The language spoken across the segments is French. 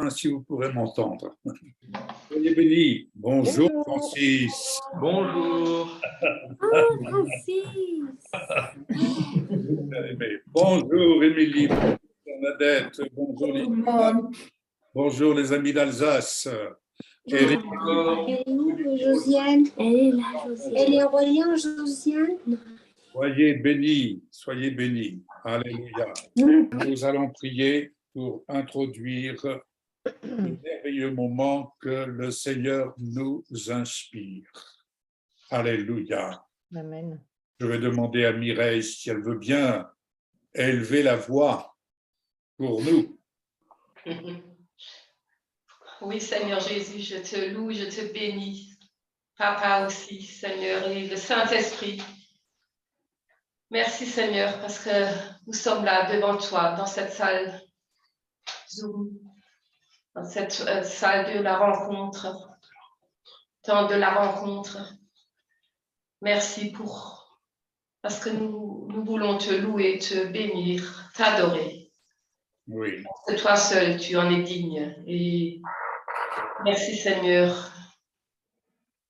loin si vous pourrez m'entendre. Soyez bénis. Bonjour, Francis. Bonjour. Oh, Francis. Bonjour, Émilie. Bonjour, Bernadette. Bonjour, Liliane. Bonjour, les amis d'Alsace. Eric. Elle est où, Josiane? Elle est là, Josiane. Elle est reliée, Josiane? Soyez bénis, soyez bénis. Alléluia. Nous allons prier pour introduire le merveilleux moment que le Seigneur nous inspire. Alléluia. Amen. Je vais demander à Mireille si elle veut bien élever la voix pour nous. Oui, Seigneur Jésus, je te loue, je te bénis. Papa aussi, Seigneur, et le Saint-Esprit. Merci, Seigneur, parce que nous sommes là devant toi, dans cette salle Zoom, dans cette salle de la rencontre, temps de la rencontre. Merci parce que nous voulons te louer, te bénir, t'adorer. Oui. Parce que toi seul, tu en es digne. Et merci, Seigneur,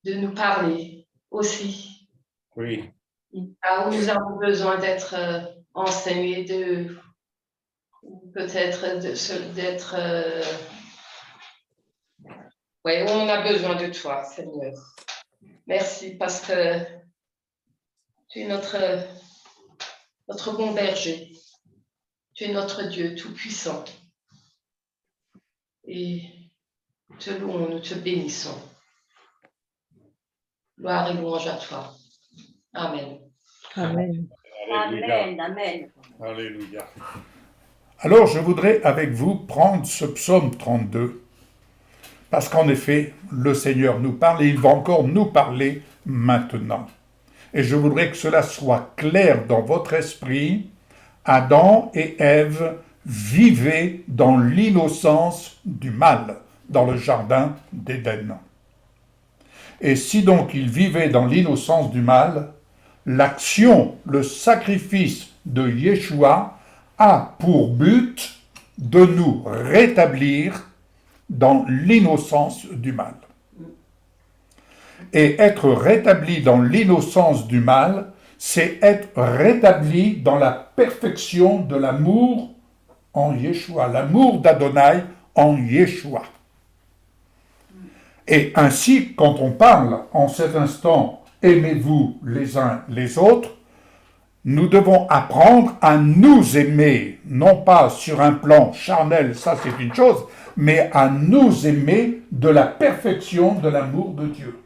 de nous parler aussi. Oui. Là où nous avons besoin d'être enseignés, peut-être d'être... où on a besoin de toi, Seigneur. Merci parce que tu es notre bon berger. Tu es notre Dieu tout-puissant. Et nous te louons, nous te bénissons. Gloire et louange à toi. Amen. Amen. Alléluia. Amen, amen. Alléluia. Alors, je voudrais avec vous prendre ce psaume 32, parce qu'en effet, le Seigneur nous parle et il va encore nous parler maintenant. Et je voudrais que cela soit clair dans votre esprit. Adam et Ève vivaient dans l'innocence du mal, dans le jardin d'Éden. Et si donc ils vivaient dans l'innocence du mal, l'action, le sacrifice de Yeshua a pour but de nous rétablir dans l'innocence du mal. Et être rétabli dans l'innocence du mal, c'est être rétabli dans la perfection de l'amour en Yeshua, l'amour d'Adonai en Yeshua. Et ainsi, quand on parle en cet instant, aimez-vous les uns les autres, nous devons apprendre à nous aimer, non pas sur un plan charnel, ça c'est une chose, mais à nous aimer de la perfection de l'amour de Dieu.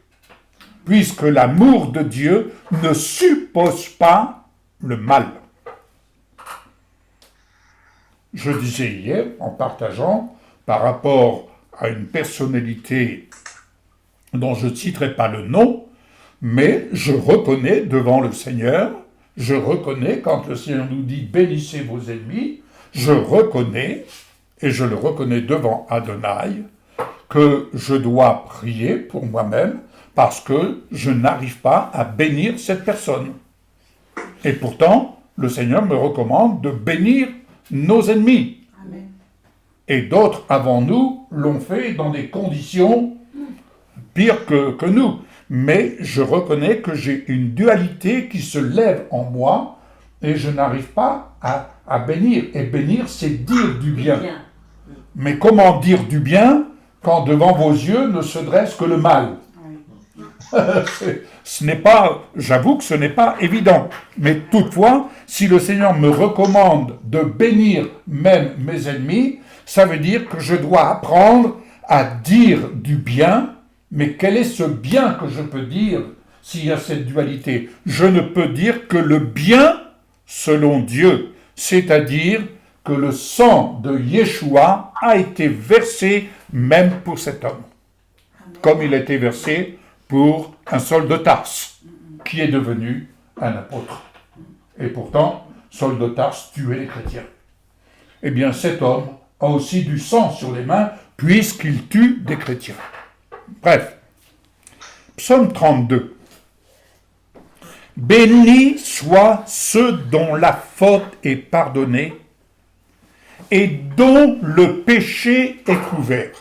Puisque l'amour de Dieu ne suppose pas le mal. Je disais hier, en partageant, par rapport à une personnalité dont je ne citerai pas le nom, mais je reconnais devant le Seigneur, je reconnais quand le Seigneur nous dit « bénissez vos ennemis », je reconnais, et je le reconnais devant Adonai, que je dois prier pour moi-même parce que je n'arrive pas à bénir cette personne. Et pourtant, le Seigneur me recommande de bénir nos ennemis. Amen. Et d'autres avant nous l'ont fait dans des conditions pires que nous. Mais je reconnais que j'ai une dualité qui se lève en moi et je n'arrive pas à bénir. Et bénir, c'est dire du bien. Mais comment dire du quand devant vos yeux ne se dresse que le mal? Ce n'est pas, j'avoue que ce n'est pas évident. Mais toutefois, si le Seigneur me recommande de bénir même mes ennemis, ça veut dire que je dois apprendre à dire du bien. Mais quel est ce bien que je peux dire s'il y a cette dualité? Je ne peux dire que le bien selon Dieu, c'est-à-dire que le sang de Yeshua a été versé même pour cet homme, comme il a été versé pour un Saul de Tarse, qui est devenu un apôtre. Et pourtant, Saul de Tarse tuait les chrétiens. Eh bien, cet homme a aussi du sang sur les mains, puisqu'il tue des chrétiens. Bref, psaume 32. Bénis soient ceux dont la faute est pardonnée et dont le péché est couvert.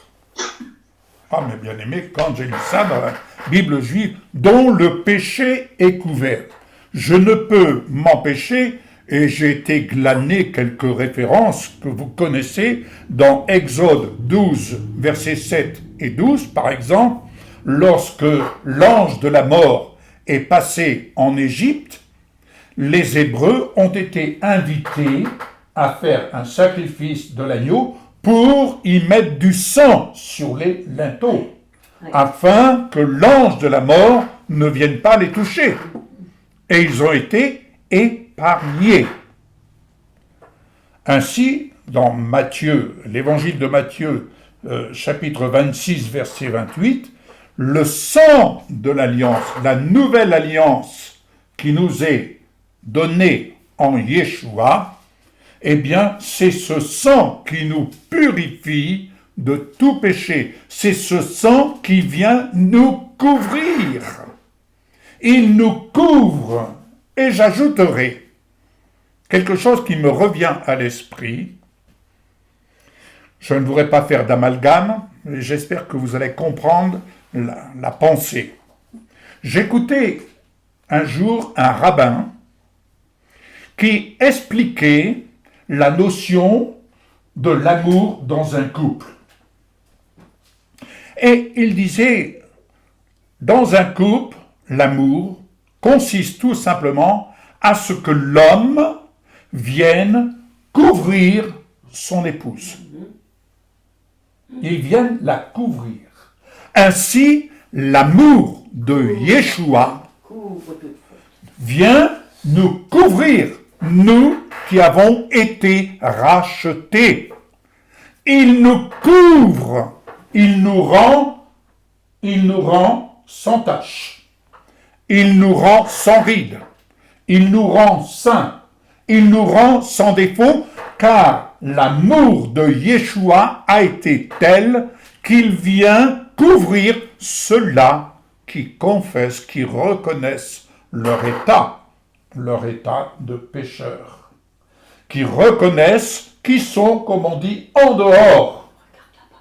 Ah, mais bien aimé, quand j'ai lu ça dans la Bible juive, dont le péché est couvert. Je ne peux m'empêcher, et j'ai été glaner quelques références que vous connaissez dans Exode 12, versets 7 et 12, par exemple, lorsque l'ange de la mort est passé en Égypte, les Hébreux ont été invités à faire un sacrifice de l'agneau pour y mettre du sang sur les linteaux, afin que l'ange de la mort ne vienne pas les toucher. Et ils ont été épargnés. Ainsi, dans Matthieu, l'évangile de Matthieu, chapitre 26, verset 28, le sang de l'alliance, la nouvelle alliance qui nous est donnée en Yeshua, eh bien, c'est ce sang qui nous purifie de tout péché. C'est ce sang qui vient nous couvrir. Il nous couvre. Et j'ajouterai quelque chose qui me revient à l'esprit. Je ne voudrais pas faire d'amalgame, mais j'espère que vous allez comprendre la pensée. J'écoutais un jour un rabbin qui expliquait la notion de l'amour dans un couple. Et il disait, dans un couple, l'amour consiste tout simplement à ce que l'homme vienne couvrir son épouse. Il vient la couvrir. Ainsi, l'amour de Yeshua vient nous couvrir, nous qui avons été rachetés. Il nous couvre, il nous rend sans tache. Il nous rend sans ride, il nous rend saints, il nous rend sans défaut, car l'amour de Yeshua a été tel qu'il vient couvrir ceux-là qui confessent, qui reconnaissent leur état de pécheur, qui reconnaissent qu'ils sont, comme on dit, en dehors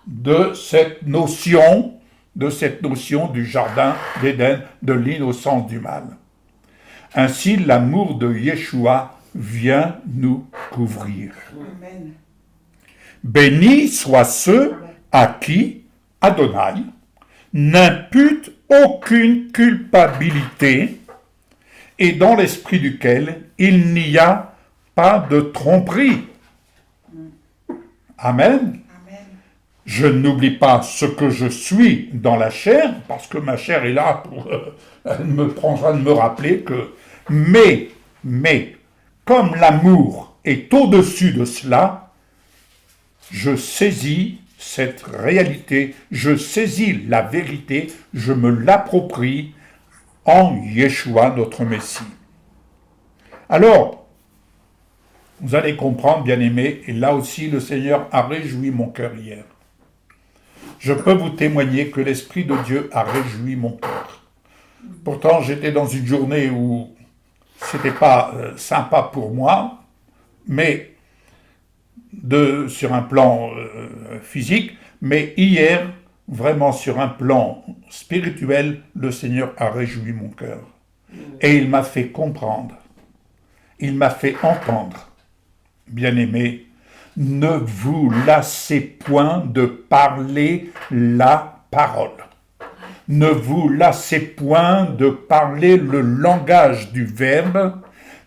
de cette notion du jardin d'Éden, de l'innocence du mal. Ainsi, l'amour de Yeshua vient nous couvrir. Amen. Bénis soient ceux à qui Adonai n'impute aucune culpabilité et dans l'esprit duquel il n'y a pas de tromperie. Amen. Je n'oublie pas ce que je suis dans la chair, parce que ma chair est là pour... elle me prendra de me rappeler que... Mais, comme l'amour est au-dessus de cela, je saisis cette réalité, je saisis la vérité, je me l'approprie en Yeshua, notre Messie. Alors, vous allez comprendre, bien-aimés, et là aussi le Seigneur a réjoui mon cœur hier. Je peux vous témoigner que l'Esprit de Dieu a réjoui mon cœur. Pourtant, j'étais dans une journée où c'était pas sympa pour moi, mais sur un plan physique, mais hier, vraiment sur un plan spirituel, le Seigneur a réjoui mon cœur. Et il m'a fait comprendre, il m'a fait entendre, bien-aimés, ne vous lassez point de parler la parole. Ne vous lassez point de parler le langage du Verbe,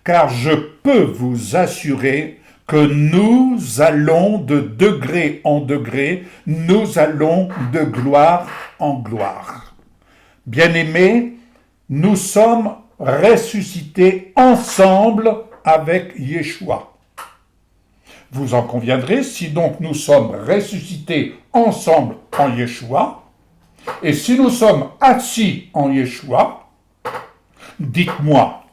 car je peux vous assurer que nous allons de degré en degré, nous allons de gloire en gloire. Bien-aimés, nous sommes ressuscités ensemble avec Yeshua. Vous en conviendrez, si donc nous sommes ressuscités ensemble en Yeshua, et si nous sommes assis en Yeshua, dites-moi,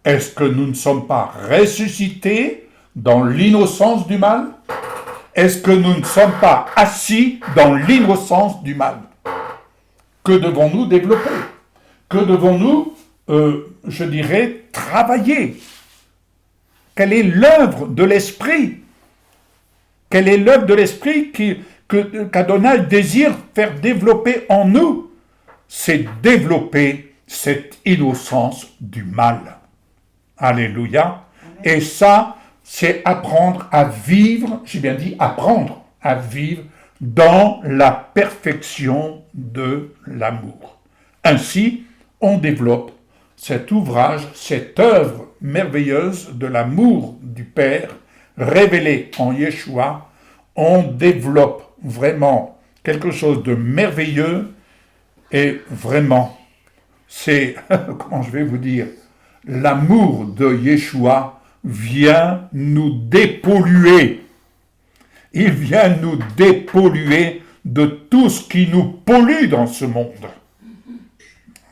est-ce que nous ne sommes pas ressuscités dans l'innocence du mal? Est-ce que nous ne sommes pas assis dans l'innocence du mal? Que devons-nous développer? Que devons-nous, je dirais, travailler? Quelle est l'œuvre de l'Esprit? Quelle est l'œuvre de l'Esprit qu'Adonai désire faire développer en nous? C'est développer cette innocence du mal. Alléluia. Et ça, c'est apprendre à vivre, j'ai bien dit apprendre à vivre dans la perfection de l'amour. Ainsi, on développe cet ouvrage, cette œuvre merveilleuse de l'amour du Père révélé en Yeshua. On développe vraiment quelque chose de merveilleux et vraiment, c'est, comment je vais vous dire, l'amour de Yeshua vient nous dépolluer. Il vient nous dépolluer de tout ce qui nous pollue dans ce monde.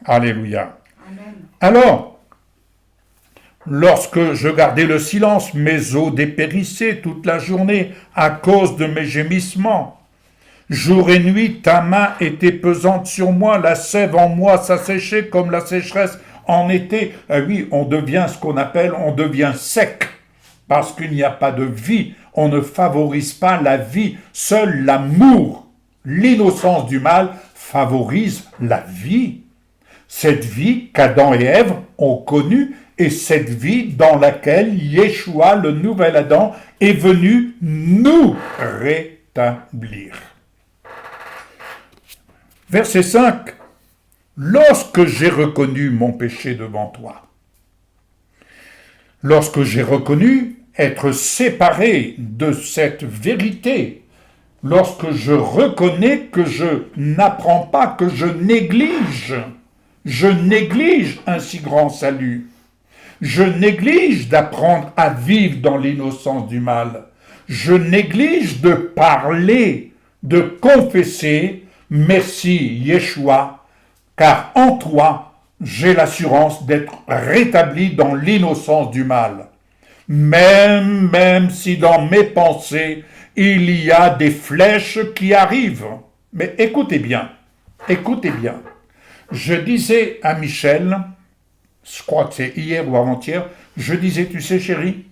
Alléluia. Amen. Alors, lorsque je gardais le silence, mes os dépérissaient toute la journée à cause de mes gémissements. Jour et nuit, ta main était pesante sur moi, la sève en moi s'asséchait comme la sécheresse en été. Ah oui, on devient ce qu'on appelle, on devient sec, parce qu'il n'y a pas de vie. On ne favorise pas la vie. Seul l'amour, l'innocence du mal favorise la vie. Cette vie qu'Adam et Ève ont connue et cette vie dans laquelle Yeshua, le nouvel Adam, est venu nous rétablir. Verset 5. Lorsque j'ai reconnu mon péché devant toi, lorsque j'ai reconnu être séparé de cette vérité, lorsque je reconnais que je n'apprends pas, que je néglige un si grand salut, je néglige d'apprendre à vivre dans l'innocence du mal, je néglige de parler, de confesser, merci Yeshua, car en toi, j'ai l'assurance d'être rétabli dans l'innocence du mal. Même si dans mes pensées, il y a des flèches qui arrivent. Mais écoutez bien. Je disais à Michel, je crois que c'est hier ou avant-hier, je disais, tu sais chérie,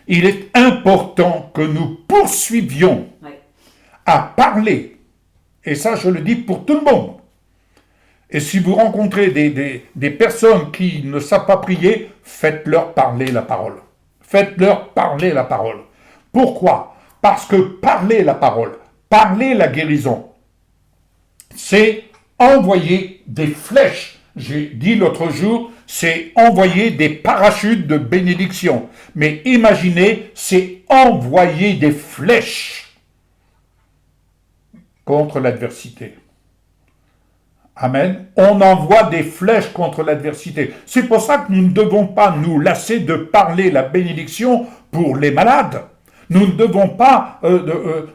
il est important que nous poursuivions à parler. Et ça, je le dis pour tout le monde. Et si vous rencontrez des personnes qui ne savent pas prier, faites-leur parler la parole. Faites-leur parler la parole. Pourquoi? Parce que parler la parole, parler la guérison, c'est envoyer des flèches. J'ai dit l'autre jour, c'est envoyer des parachutes de bénédiction. Mais imaginez, c'est envoyer des flèches contre l'adversité. Amen. On envoie des flèches contre l'adversité. C'est pour ça que nous ne devons pas nous lasser de parler la bénédiction pour les malades. Nous ne devons pas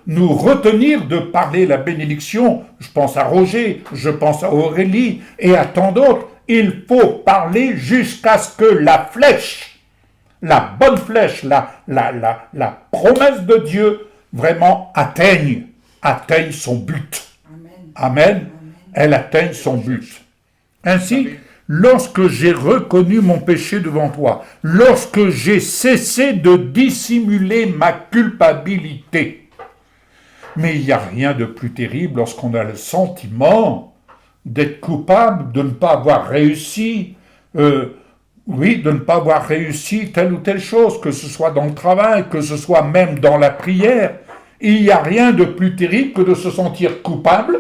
nous retenir de parler la bénédiction. Je pense à Roger, je pense à Aurélie et à tant d'autres. Il faut parler jusqu'à ce que la flèche, la bonne flèche, la promesse de Dieu vraiment atteigne son but. Amen. Elle atteigne son but. Ainsi, lorsque j'ai reconnu mon péché devant toi, lorsque j'ai cessé de dissimuler ma culpabilité, mais il n'y a rien de plus terrible lorsqu'on a le sentiment d'être coupable, de ne pas avoir réussi, de ne pas avoir réussi telle ou telle chose, que ce soit dans le travail, que ce soit même dans la prière. Il n'y a rien de plus terrible que de se sentir coupable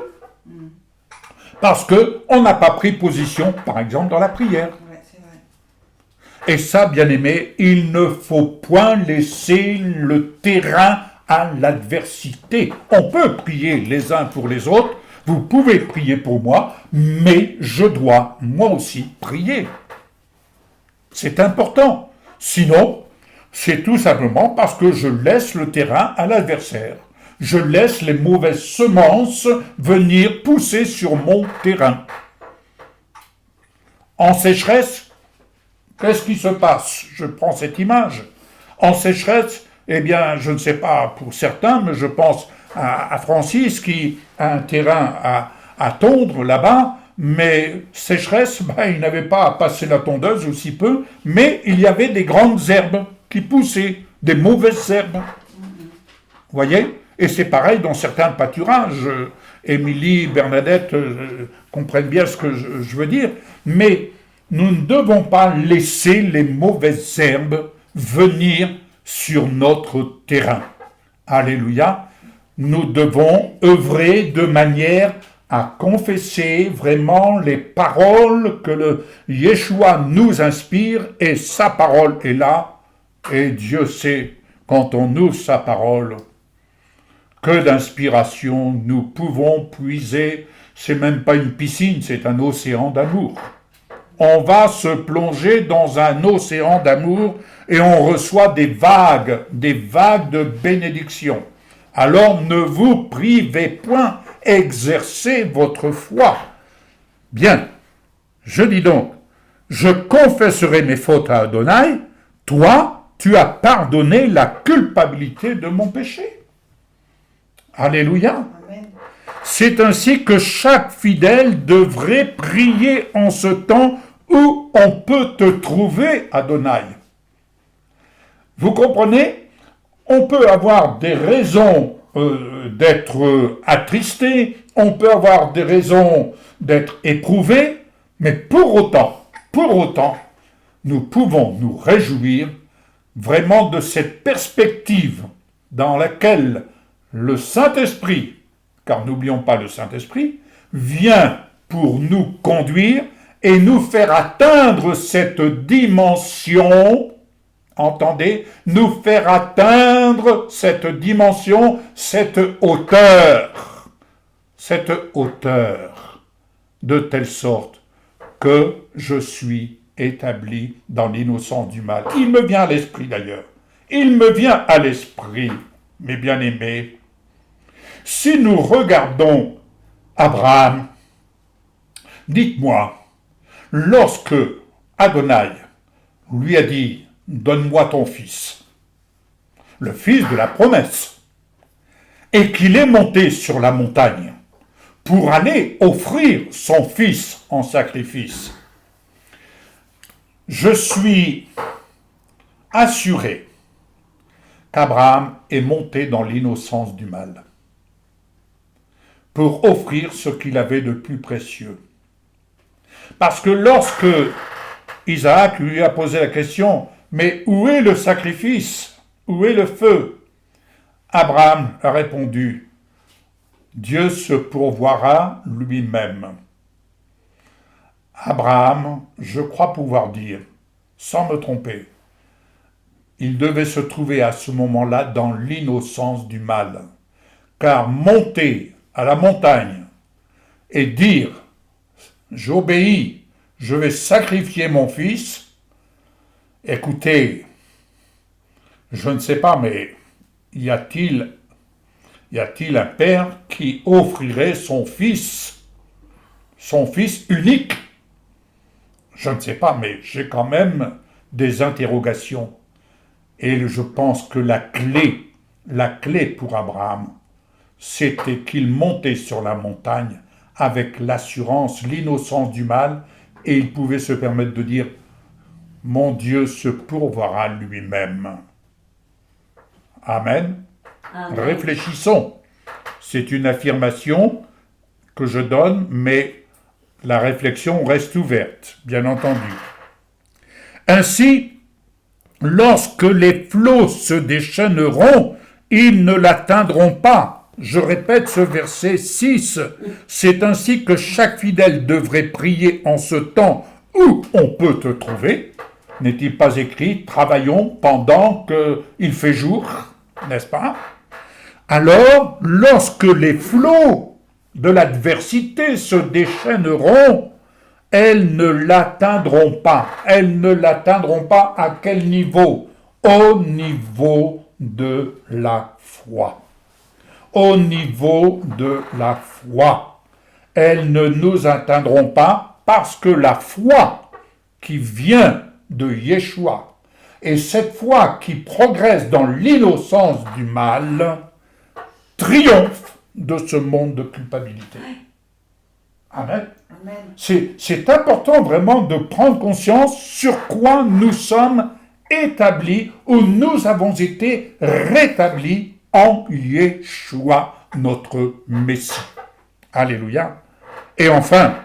parce qu'on n'a pas pris position, par exemple, dans la prière. Ouais, c'est vrai. Et ça, bien aimé, il ne faut point laisser le terrain à l'adversité. On peut prier les uns pour les autres, vous pouvez prier pour moi, mais je dois, moi aussi, prier. C'est important. Sinon, c'est tout simplement parce que je laisse le terrain à l'adversaire. Je laisse les mauvaises semences venir pousser sur mon terrain. En sécheresse, qu'est-ce qui se passe? Je prends cette image. En sécheresse, eh bien, je ne sais pas pour certains, mais je pense à Francis qui a un terrain à tondre là-bas, mais sécheresse, il n'avait pas à passer la tondeuse aussi peu, mais il y avait des grandes herbes qui poussaient, des mauvaises herbes. Voyez? Et c'est pareil dans certains pâturages. Émilie, Bernadette comprennent bien ce que je veux dire. Mais nous ne devons pas laisser les mauvaises herbes venir sur notre terrain. Alléluia. Nous devons œuvrer de manière à confesser vraiment les paroles que le Yeshua nous inspire, et sa parole est là, et Dieu sait, quand on ouvre sa parole, que d'inspiration nous pouvons puiser. C'est même pas une piscine, c'est un océan d'amour. On va se plonger dans un océan d'amour et on reçoit des vagues de bénédiction. Alors ne vous privez point, exercez votre foi. Bien, je dis donc, je confesserai mes fautes à Adonai, toi, tu as pardonné la culpabilité de mon péché. Alléluia. Amen. C'est ainsi que chaque fidèle devrait prier en ce temps où on peut te trouver, Adonai. Vous comprenez? On peut avoir des raisons d'être attristé, on peut avoir des raisons d'être éprouvé, mais pour autant, nous pouvons nous réjouir vraiment de cette perspective dans laquelle le Saint-Esprit, car n'oublions pas le Saint-Esprit, vient pour nous conduire et nous faire atteindre cette dimension, entendez, nous faire atteindre cette dimension, cette hauteur, de telle sorte que je suis établi dans l'innocence du mal. Il me vient à l'esprit d'ailleurs, mes bien-aimés, si nous regardons Abraham, dites-moi, lorsque Adonai lui a dit « Donne-moi ton fils », le fils de la promesse, et qu'il est monté sur la montagne pour aller offrir son fils en sacrifice, je suis assuré qu'Abraham est monté dans l'innocence du mal pour offrir ce qu'il avait de plus précieux. Parce que lorsque Isaac lui a posé la question, mais où est le sacrifice? Où est le feu? Abraham a répondu, Dieu se pourvoira lui-même. Abraham, je crois pouvoir dire, sans me tromper, il devait se trouver à ce moment-là dans l'innocence du mal, car monter à la montagne et dire « J'obéis, je vais sacrifier mon fils », écoutez, je ne sais pas, mais y a-t-il un père qui offrirait son fils unique? Je ne sais pas, mais j'ai quand même des interrogations. Et je pense que la clé pour Abraham, c'était qu'il montait sur la montagne avec l'assurance, l'innocence du mal, et il pouvait se permettre de dire « Mon Dieu se pourvoira lui-même ». Amen. Amen. Réfléchissons. C'est une affirmation que je donne, mais la réflexion reste ouverte, bien entendu. Ainsi, lorsque les flots se déchaîneront, ils ne l'atteindront pas. Je répète ce verset 6. C'est ainsi que chaque fidèle devrait prier en ce temps où on peut te trouver. N'est-il pas écrit « Travaillons pendant qu'il fait jour », n'est-ce pas? Alors, lorsque les flots de l'adversité se déchaîneront, elles ne l'atteindront pas. Elles ne l'atteindront pas à quel niveau? Au niveau de la foi. Au niveau de la foi. Elles ne nous atteindront pas parce que la foi qui vient de Yeshua et cette foi qui progresse dans l'innocence du mal triomphe de ce monde de culpabilité. Amen. Amen. C'est important vraiment de prendre conscience sur quoi nous sommes établis ou nous avons été rétablis en Yeshua, notre Messie. Alléluia. Et enfin,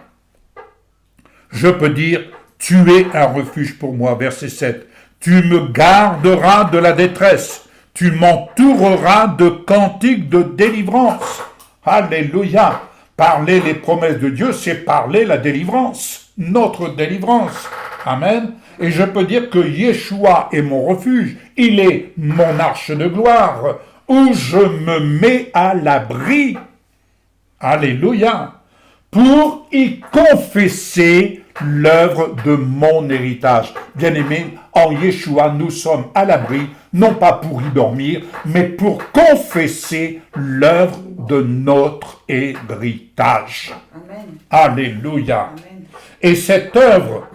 je peux dire, tu es un refuge pour moi, verset 7. Tu me garderas de la détresse. Tu m'entoureras de cantiques de délivrance. Alléluia. Parler les promesses de Dieu, c'est parler la délivrance, notre délivrance. Amen. Et je peux dire que Yeshua est mon refuge. Il est mon arche de gloire, où je me mets à l'abri. Alléluia. Pour y confesser l'œuvre de mon héritage. Bien-aimés, en Yeshua, nous sommes à l'abri, non pas pour y dormir, mais pour confesser l'œuvre de notre héritage. Amen. Alléluia. Amen. Et cette œuvre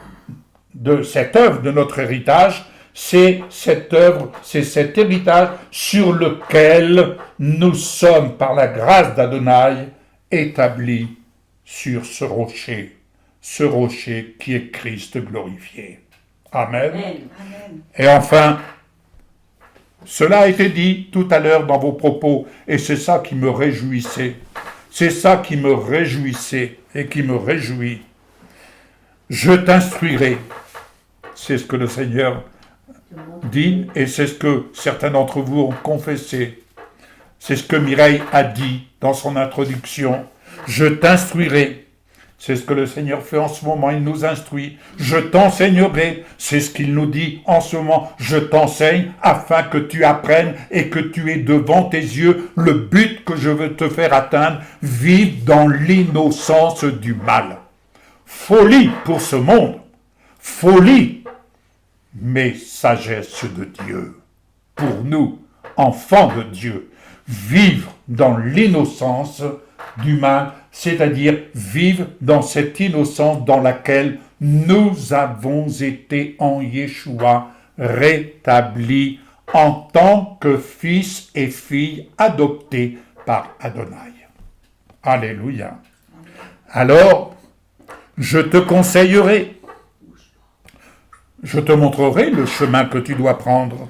de notre héritage, c'est cet héritage sur lequel nous sommes, par la grâce d'Adonai, établis sur ce rocher qui est Christ glorifié. Amen. Amen. Et enfin, cela a été dit tout à l'heure dans vos propos, et c'est ça qui me réjouissait. C'est ça qui me réjouissait et qui me réjouit. Je t'instruirai. C'est ce que le Seigneur dit, et c'est ce que certains d'entre vous ont confessé. C'est ce que Mireille a dit dans son introduction. Je t'instruirai. C'est ce que le Seigneur fait en ce moment, il nous instruit. Je t'enseignerai, c'est ce qu'il nous dit en ce moment. Je t'enseigne afin que tu apprennes et que tu aies devant tes yeux le but que je veux te faire atteindre. Vive dans l'innocence du mal. Folie pour ce monde, folie, mais sagesse de Dieu. Pour nous, enfants de Dieu, vivre dans l'innocence du mal, c'est-à-dire vivre dans cette innocence dans laquelle nous avons été en Yeshua rétablis en tant que fils et filles adoptés par Adonai. Alléluia. Alors, je te conseillerai, je te montrerai le chemin que tu dois prendre,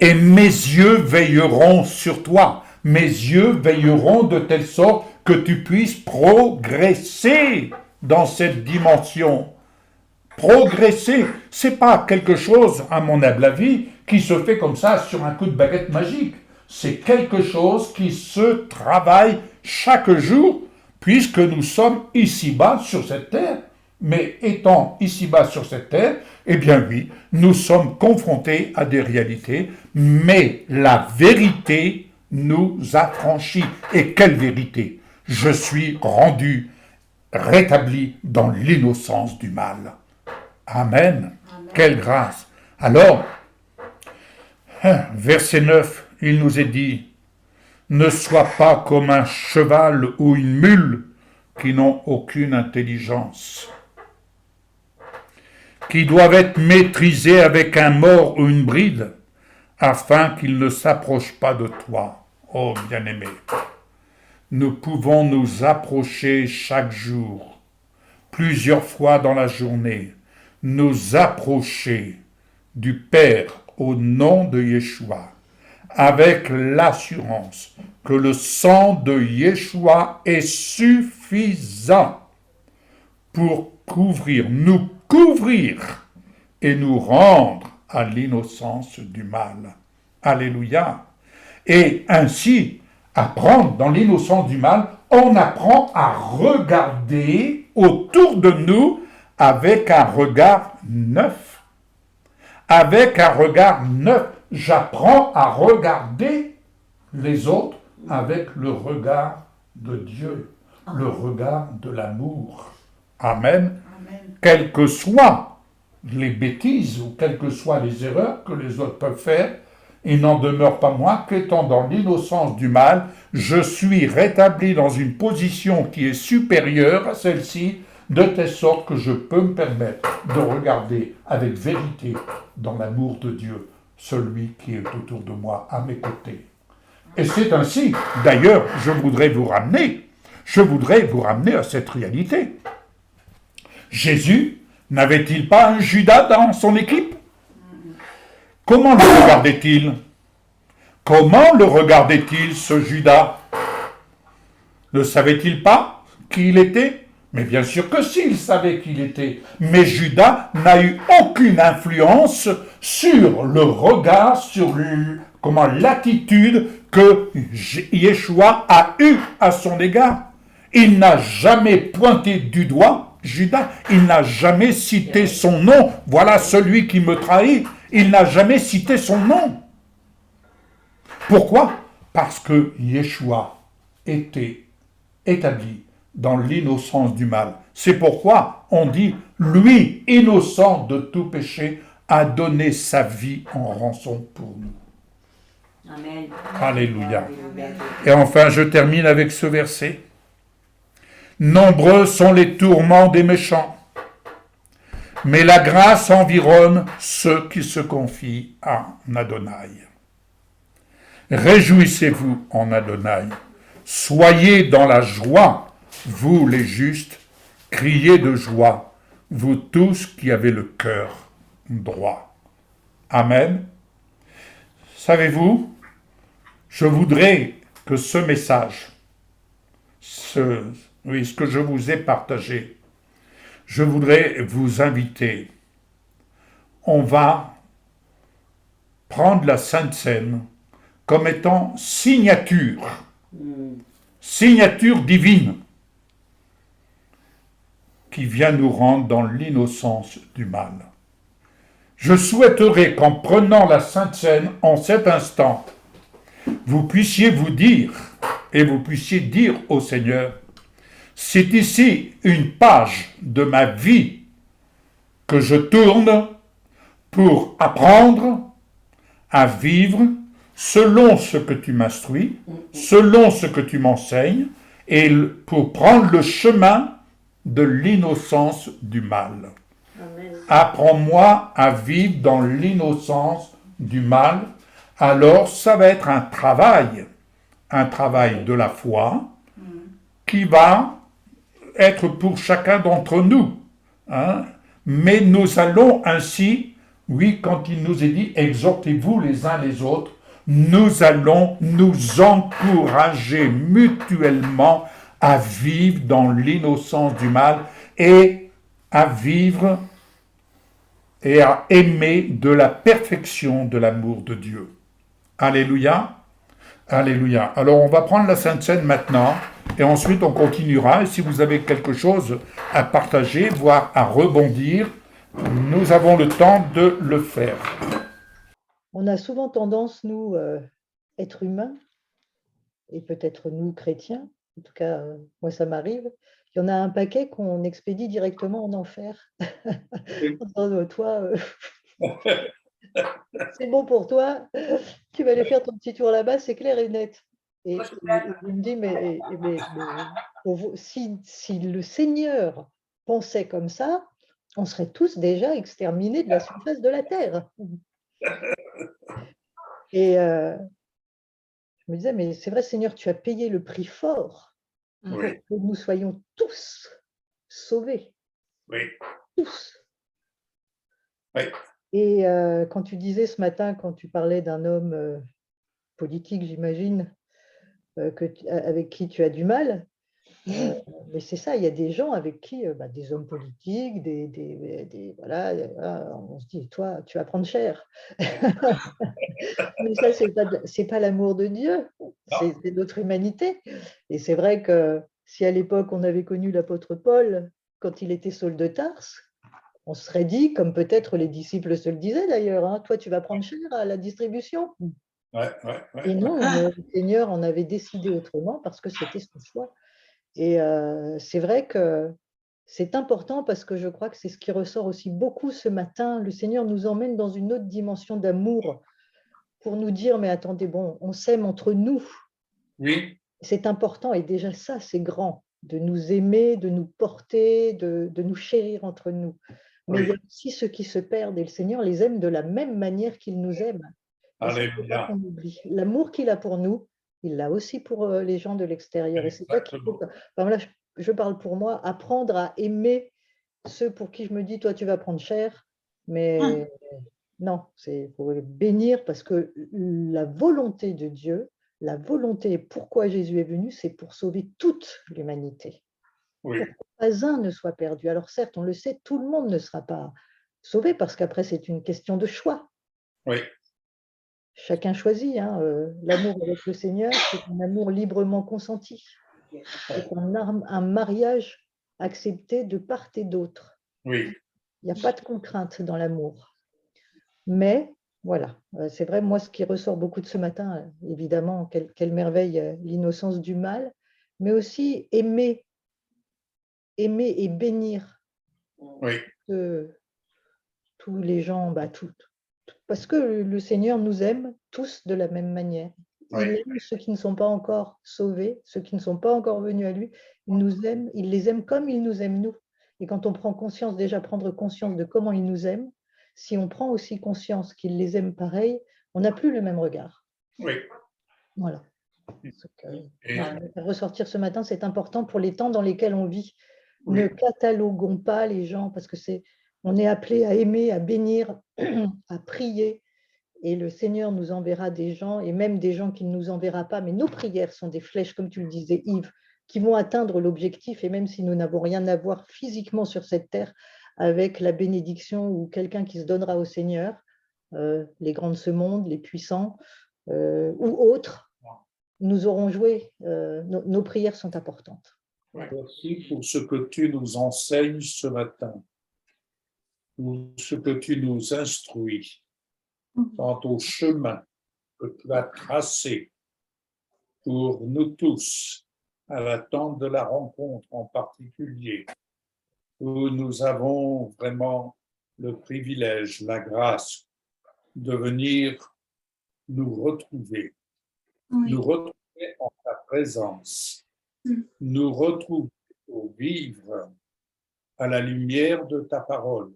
et mes yeux veilleront sur toi. Mes yeux veilleront de telle sorte que tu puisses progresser dans cette dimension. Progresser, c'est pas quelque chose, à mon humble avis, qui se fait comme ça sur un coup de baguette magique. C'est quelque chose qui se travaille chaque jour, puisque nous sommes ici-bas sur cette terre. Mais étant ici-bas sur cette terre, eh bien oui, nous sommes confrontés à des réalités, mais la vérité nous affranchit. Et quelle vérité? Je suis rendu, rétabli dans l'innocence du mal. Amen. Amen. Quelle grâce. Alors, verset 9, il nous est dit, ne sois pas comme un cheval ou une mule qui n'ont aucune intelligence, qui doivent être maîtrisés avec un mors ou une bride, afin qu'ils ne s'approchent pas de toi. Oh bien-aimé, nous pouvons nous approcher chaque jour, plusieurs fois dans la journée, nous approcher du Père au nom de Yeshua, avec l'assurance que le sang de Yeshua est suffisant pour nous couvrir et nous rendre à l'innocence du mal. Alléluia. Et ainsi, apprendre dans l'innocence du mal, on apprend à regarder autour de nous avec un regard neuf. Avec un regard neuf, j'apprends à regarder les autres avec le regard de Dieu, le regard de l'amour. Amen. Amen. Quelles que soient les bêtises ou quelles que soient les erreurs que les autres peuvent faire, il n'en demeure pas moins qu'étant dans l'innocence du mal, je suis rétabli dans une position qui est supérieure à celle-ci, de telle sorte que je peux me permettre de regarder avec vérité dans l'amour de Dieu, celui qui est autour de moi, à mes côtés. Et c'est ainsi, d'ailleurs, je voudrais vous ramener à cette réalité. Jésus, n'avait-il pas un Judas dans son équipe? Comment le regardait-il? Comment le regardait-il, ce Judas? Ne savait-il pas qui il était? Mais bien sûr que si, il savait qui il était. Mais Judas n'a eu aucune influence sur le regard, sur l'attitude que Yeshua a eue à son égard. Il n'a jamais pointé du doigt Judas. Il n'a jamais cité son nom. Voilà celui qui me trahit. Il n'a jamais cité son nom. Pourquoi? Parce que Yeshua était établi dans l'innocence du mal. C'est pourquoi on dit, lui, innocent de tout péché, a donné sa vie en rançon pour nous. Amen. Alléluia. Et enfin, je termine avec ce verset. Nombreux sont les tourments des méchants, mais la grâce environne ceux qui se confient en Adonai. Réjouissez-vous en Adonai. Soyez dans la joie, vous les justes, criez de joie, vous tous qui avez le cœur droit. Amen. Savez-vous, je voudrais que ce message, ce que je vous ai partagé, je voudrais vous inviter. On va prendre la Sainte Seine comme étant signature divine qui vient nous rendre dans l'innocence du mal. Je souhaiterais qu'en prenant la Sainte Seine en cet instant, vous puissiez vous dire, et vous puissiez dire au Seigneur, c'est ici une page de ma vie que je tourne pour apprendre à vivre selon ce que tu m'instruis, selon ce que tu m'enseignes, et pour prendre le chemin de l'innocence du mal. Amen. Apprends-moi à vivre dans l'innocence du mal. Alors, ça va être un travail de la foi qui va être pour chacun d'entre nous. Hein? Mais nous allons ainsi, oui, quand il nous est dit, exhortez-vous les uns les autres, nous allons nous encourager mutuellement à vivre dans l'innocence du mal et à vivre et à aimer de la perfection de l'amour de Dieu. Alléluia. Alléluia. Alors on va prendre la Sainte Seine maintenant et ensuite on continuera. Et si vous avez quelque chose à partager, voire à rebondir, nous avons le temps de le faire. On a souvent tendance, nous, êtres humains, et peut-être nous, chrétiens, en tout cas, moi ça m'arrive, il y en a un paquet qu'on expédie directement en enfer. En disant, toi, c'est bon pour toi, tu vas aller faire ton petit tour là-bas, c'est clair et net. Et je me dis, mais si le Seigneur pensait comme ça, on serait tous déjà exterminés de la surface de la terre. Et je me disais, mais c'est vrai, Seigneur, tu as payé le prix fort pour que nous soyons tous sauvés. Oui. Tous. Oui. Et quand tu disais ce matin, quand tu parlais d'un homme politique, j'imagine, avec qui tu as du mal, mais c'est ça, il y a des gens avec qui, des hommes politiques, voilà, on se dit, toi, tu vas prendre cher. Mais ça, c'est pas l'amour de Dieu, c'est notre humanité. Et c'est vrai que si à l'époque on avait connu l'apôtre Paul, quand il était Saul de Tarse, on se serait dit, comme peut-être les disciples se le disaient d'ailleurs, hein, toi tu vas prendre cher à la distribution. Et non, le Seigneur en avait décidé autrement parce que c'était son choix. Et c'est vrai que c'est important parce que je crois que c'est ce qui ressort aussi beaucoup ce matin. Le Seigneur nous emmène dans une autre dimension d'amour pour nous dire, mais attendez, bon, on s'aime entre nous. Oui. C'est important et déjà ça, c'est grand, de nous aimer, de nous porter, de nous chérir entre nous. Mais il y a aussi ceux qui se perdent et le Seigneur les aime de la même manière qu'il nous aime. Alléluia. On oublie. L'amour qu'il a pour nous, il l'a aussi pour les gens de l'extérieur. Et c'est ça qu'il faut. Là, je parle pour moi, apprendre à aimer ceux pour qui je me dis, toi, tu vas prendre cher, mais non, il faut bénir parce que la volonté de Dieu, la volonté, pourquoi Jésus est venu, c'est pour sauver toute l'humanité. Oui, Pour que pas un ne soit perdu. Alors certes, on le sait, tout le monde ne sera pas sauvé parce qu'après, c'est une question de choix. oui, Chacun choisit. L'amour avec le Seigneur, c'est un amour librement consenti. C'est un mariage accepté de part et d'autre. oui, Il n'y a pas de contrainte dans l'amour. Mais voilà, c'est vrai, moi, ce qui ressort beaucoup de ce matin, évidemment, quelle merveille, l'innocence du mal, mais aussi aimer et bénir oui, tous les gens, parce que le Seigneur nous aime tous de la même manière. Il oui, aime ceux qui ne sont pas encore sauvés, ceux qui ne sont pas encore venus à lui. Il nous aime, il les aime comme il nous aime nous. Et quand on prend conscience, déjà prendre conscience de comment il nous aime, si on prend aussi conscience qu'il les aime pareil, on n'a plus le même regard. oui. Voilà. Et, Faire ressortir ce matin, c'est important pour les temps dans lesquels on vit. oui, Ne cataloguons pas les gens parce que on est appelé à aimer, à bénir, à prier. Et le Seigneur nous enverra des gens, et même des gens qu'il ne nous enverra pas, mais nos prières sont des flèches, comme tu le disais, Yves, qui vont atteindre l'objectif, et même si nous n'avons rien à voir physiquement sur cette terre avec la bénédiction ou quelqu'un qui se donnera au Seigneur, les grands de ce monde, les puissants ou autres, nous aurons joué, nos prières sont importantes. merci pour ce que tu nous enseignes ce matin, pour ce que tu nous instruis quant au chemin que tu as tracé pour nous tous, à l'attente de la rencontre en particulier, où nous avons vraiment le privilège, la grâce de venir nous retrouver en ta présence, nous retrouver pour vivre à la lumière de ta parole,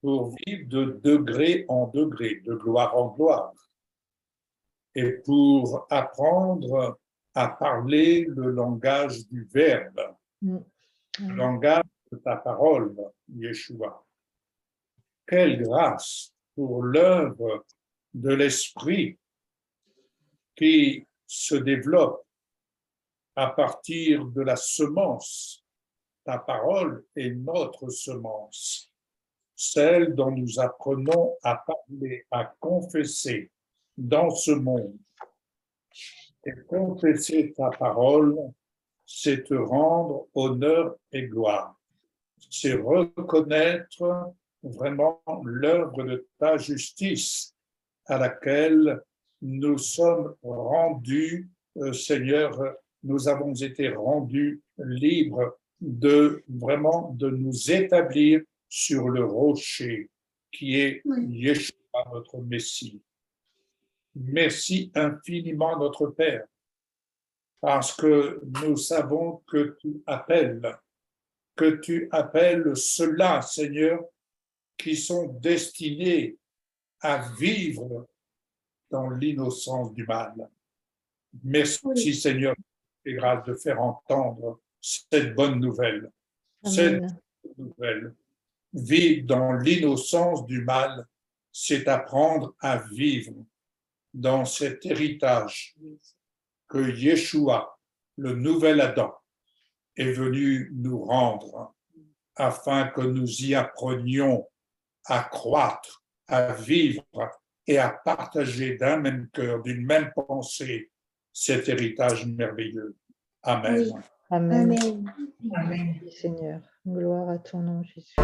pour vivre de degré en degré, de gloire en gloire, et pour apprendre à parler le langage du Verbe, le langage de ta parole, Yeshua. Quelle grâce pour l'œuvre de l'Esprit qui se développe à partir de la semence. Ta parole est notre semence, celle dont nous apprenons à parler, à confesser dans ce monde. Et confesser ta parole, c'est te rendre honneur et gloire. C'est reconnaître vraiment l'œuvre de ta justice à laquelle nous sommes rendus, Seigneur, nous avons été rendus libres de vraiment de nous établir sur le rocher qui est Yeshua, notre Messie. Merci infiniment, notre Père, parce que nous savons que tu appelles ceux-là, Seigneur, qui sont destinés à vivre dans l'innocence du mal. Merci, Seigneur, et grâce de faire entendre cette bonne nouvelle. Amen. Cette bonne nouvelle. Vivre dans l'innocence du mal, c'est apprendre à vivre dans cet héritage que Yeshua, le nouvel Adam, est venu nous rendre afin que nous y apprenions à croître, à vivre et à partager d'un même cœur, d'une même pensée, cet héritage merveilleux. Amen. Oui. Amen. Amen. Amen. Merci, Seigneur. Gloire à ton nom, Jésus.